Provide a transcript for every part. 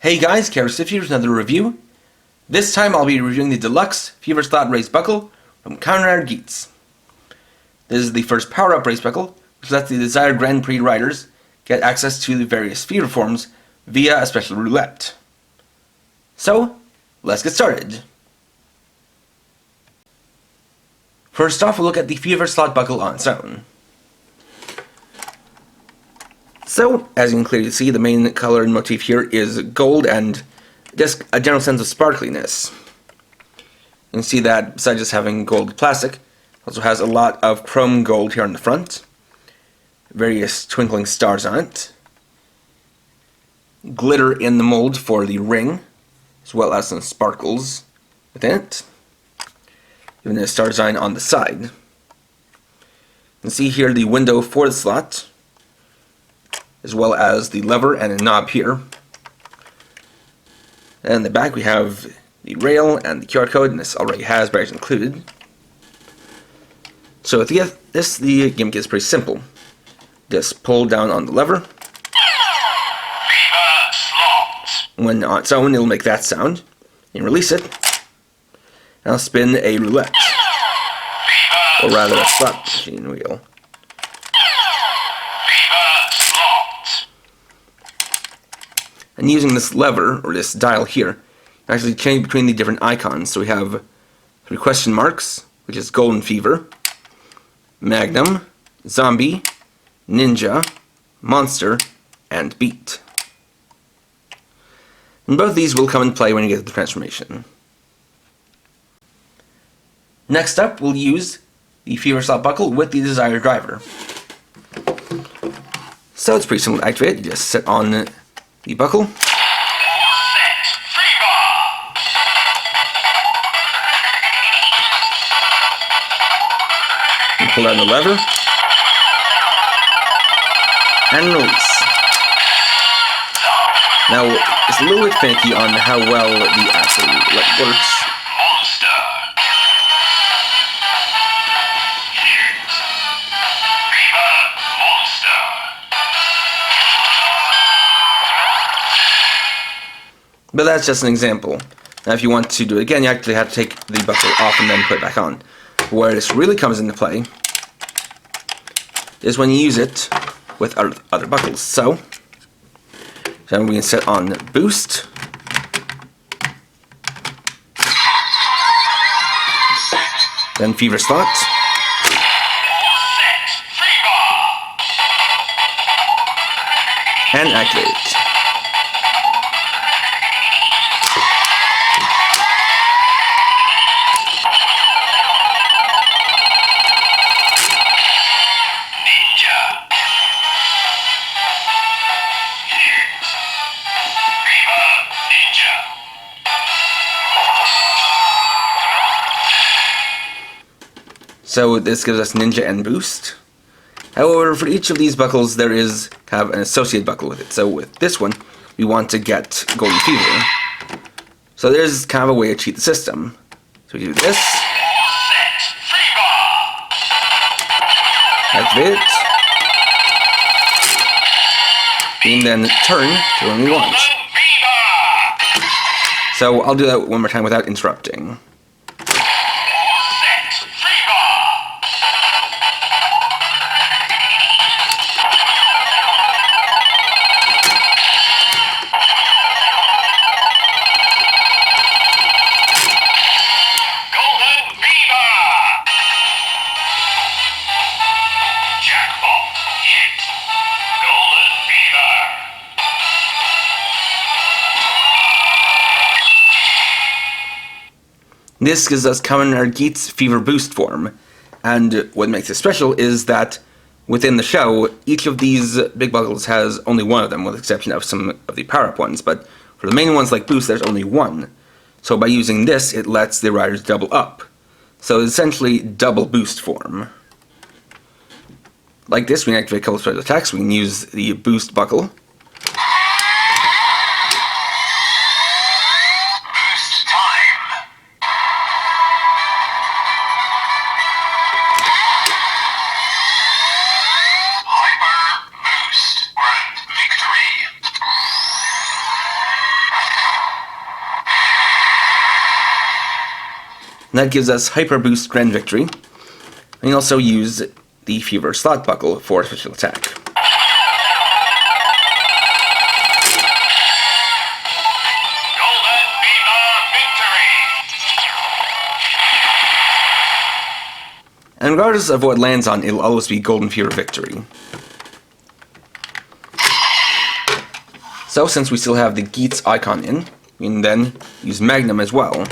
Hey guys, Karasif here with another review. This time I'll be reviewing the Deluxe Fever Slot Race Buckle from Kamen Geats. This is the first power-up race buckle, which lets the desired Grand Prix riders get access to the various fever forms via a special roulette. So, let's get started. First off, we'll look at the Fever Slot Buckle on its own. So, as you can clearly see, the main color and motif here is gold and just a general sense of sparkliness. You can see that besides just having gold plastic, it also has a lot of chrome gold here on the front, various twinkling stars on it, glitter in the mold for the ring, as well as some sparkles within it, even a star design on the side. You can see here the window for the slot, as well as the lever and a knob here. And in the back we have the rail and the QR code, and this already has batteries included. So with this, the gimmick is pretty simple. Just pull down on the lever. When on its own, it'll make that sound. And release it, and I'll spin a roulette. Or rather, a slot machine wheel. And using this lever, or this dial here, you can actually change between the different icons. So we have 3 question marks, which is Golden Fever, Magnum, Zombie, Ninja, Monster, and Beat. And both these will come in play when you get to the transformation. Next up, we'll use the Fever Slot Buckle with the desired driver. So it's pretty simple to activate. You just set on the buckle. You pull down the lever and release. Now it's a little bit finicky on how well the actual roulette works. But that's just an example. Now if you want to do it again, you actually have to take the buckle off and then put it back on. Where this really comes into play is when you use it with other buckles. So, then we can set on Boost. Then Fever Slot. And activate it. So this gives us Ninja and Boost. However, for each of these buckles there is kind of an associated buckle with it. So with this one, we want to get Golden Fever. So there's kind of a way to cheat the system. So we do this. Activate it. And then turn to when we want. So I'll do that one more time without interrupting. This gives us Kamen Geats Fever Boost form, and what makes it special is that within the show, each of these big buckles has only one of them, with the exception of some of the power-up ones, but for the main ones like Boost, there's only one. So by using this, it lets the riders double up. So it's essentially double boost form. Like this, we can activate a couple of special attacks. We can use the Boost buckle. And that gives us Hyper Boost Grand Victory. And you also use the Fever Slot Buckle for special attack. And regardless of what lands on, it'll always be Golden Fever Victory. So since we still have the Geats icon in, we can then use Magnum as well.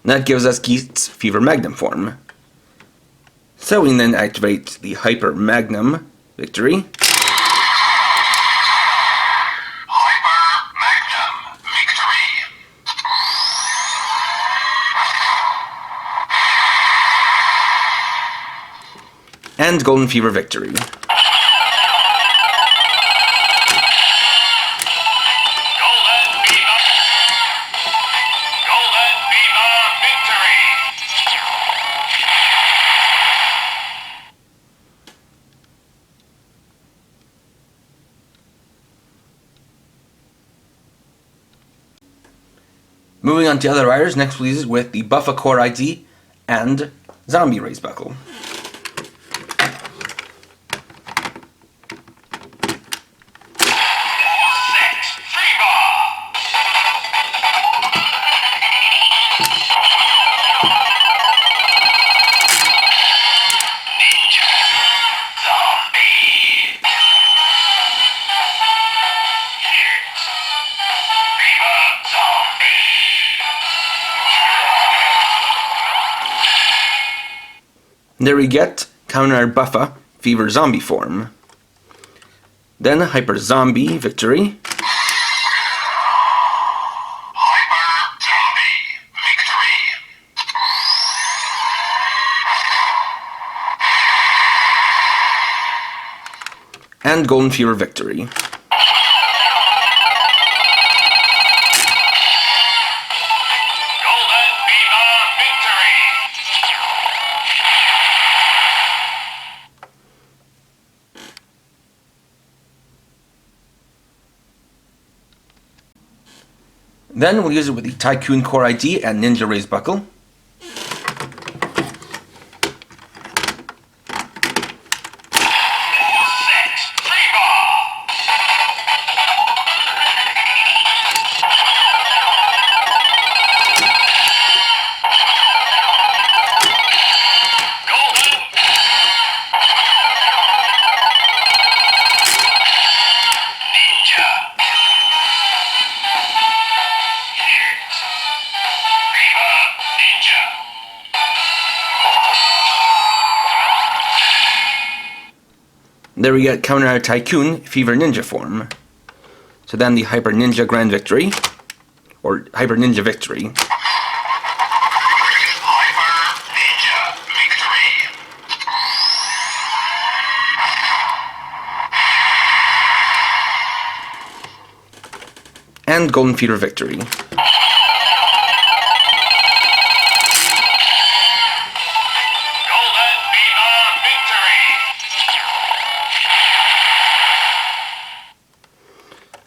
And that gives us Geats Fever Magnum form. So we can then activate the Hyper Magnum Victory. Hyper Magnum Victory. And Golden Fever Victory. Moving on to other riders, next releases with the Buffa Core ID and Zombie Raise Buckle. There we get Kamen Buffa Fever Zombie form. Then Hyper Zombie Victory. Hyper Zombie Victory. And Golden Fever Victory. Then we'll use it with the Tycoon Core ID and Ninja Raise Buckle. There we get Kamen Tycoon Fever Ninja form. So then the Hyper Ninja Grand Victory, or Hyper Ninja Victory. Hyper Ninja Victory. And Golden Fever Victory.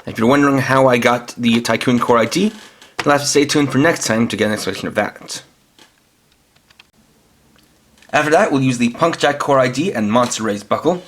If you're wondering how I got the Tycoon Core ID, you'll have to stay tuned for next time to get an explanation of that. After that, we'll use the Punk Jack Core ID and Monster Raise Buckle.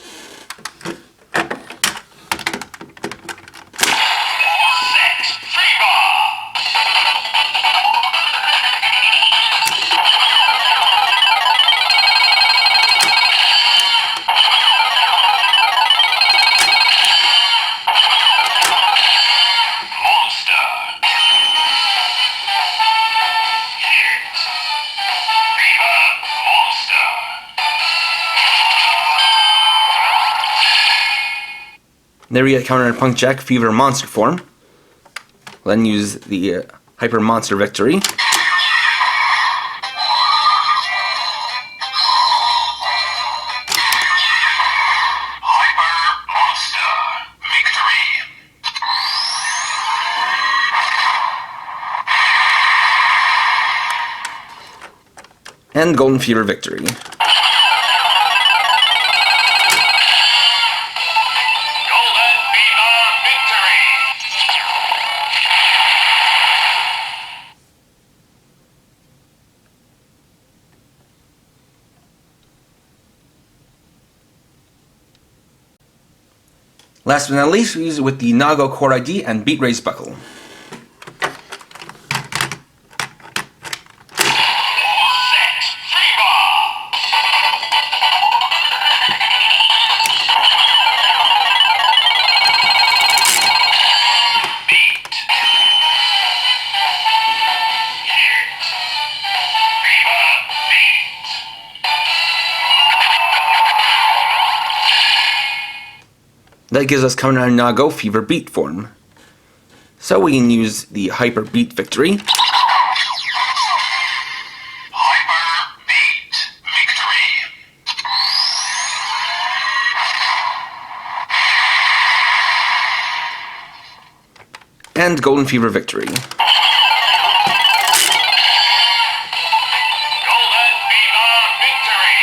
There we get Kamen Punk Jack Fever Monster form. We'll then use the Hyper Monster Victory. And Golden Fever Victory. Golden Fever Victory! Last but not least, we use it with the Nago Core ID and Beat Raise Buckle. That gives us Kamen Nago Fever Beat form. So we can use the Hyper Beat Victory. Hyper Beat Victory! And Golden Fever Victory. Golden Fever Victory!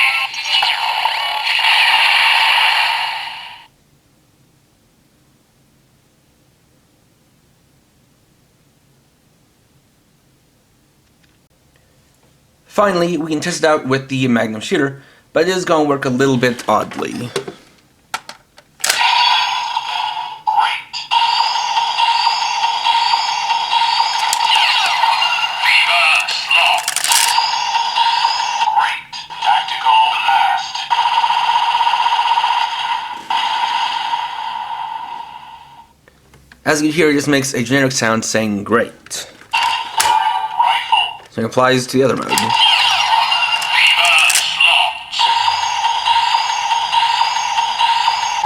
Finally, we can test it out with the Magnum Shooter, but it is going to work a little bit oddly. Great. Fever Slot. Great. Tactical Blast. As you hear, it just makes a generic sound saying great. Rifle. So it applies to the other mode. Fever Slot.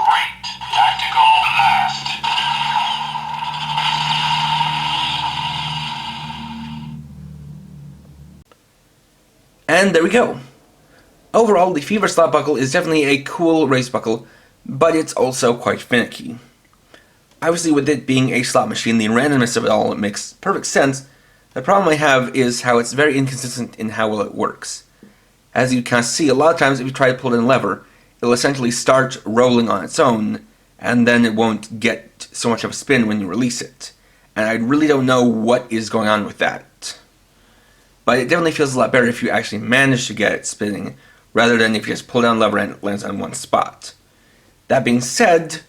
Great. Tactical Blast. And there we go. Overall, the Fever Slot Buckle is definitely a cool race buckle, but it's also quite finicky. Obviously, with it being a slot machine, the randomness of it all makes perfect sense. The problem I have is how it's very inconsistent in how well it works. As you can see, a lot of times if you try to pull in a lever, it'll essentially start rolling on its own, and then it won't get so much of a spin when you release it. And I really don't know what is going on with that. But it definitely feels a lot better if you actually manage to get it spinning, rather than if you just pull down a lever and it lands on one spot. That being said,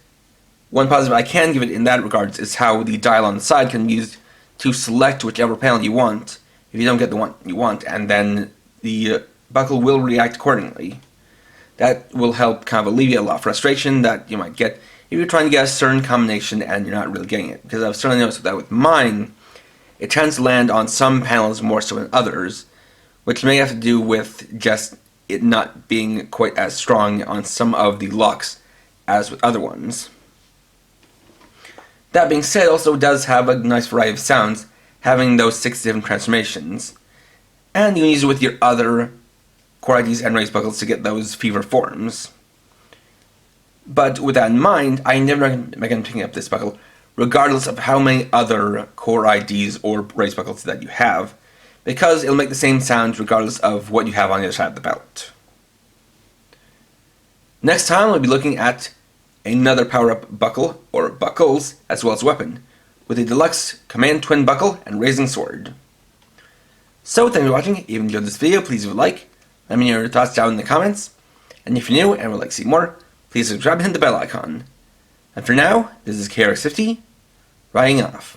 one positive I can give it in that regards is how the dial on the side can be used to select whichever panel you want if you don't get the one you want, and then the buckle will react accordingly. That will help kind of alleviate a lot of frustration that you might get if you're trying to get a certain combination and you're not really getting it. Because I've certainly noticed that with mine, it tends to land on some panels more so than others, which may have to do with just it not being quite as strong on some of the locks as with other ones. That being said, it also does have a nice variety of sounds, having those 6 different transformations. And you can use it with your other core IDs and race buckles to get those fever forms. But with that in mind, I never recommend picking up this buckle, regardless of how many other core IDs or race buckles that you have, because it'll make the same sounds regardless of what you have on the other side of the belt. Next time, we'll be looking at another power-up buckle, or buckles, as well as weapon, with a deluxe Command Twin Buckle and Raising Sword. So, thank you for watching. If you enjoyed this video, please leave a like, let me know your thoughts down in the comments, and if you're new and would like to see more, please subscribe and hit the bell icon. And for now, this is KRX50, riding off.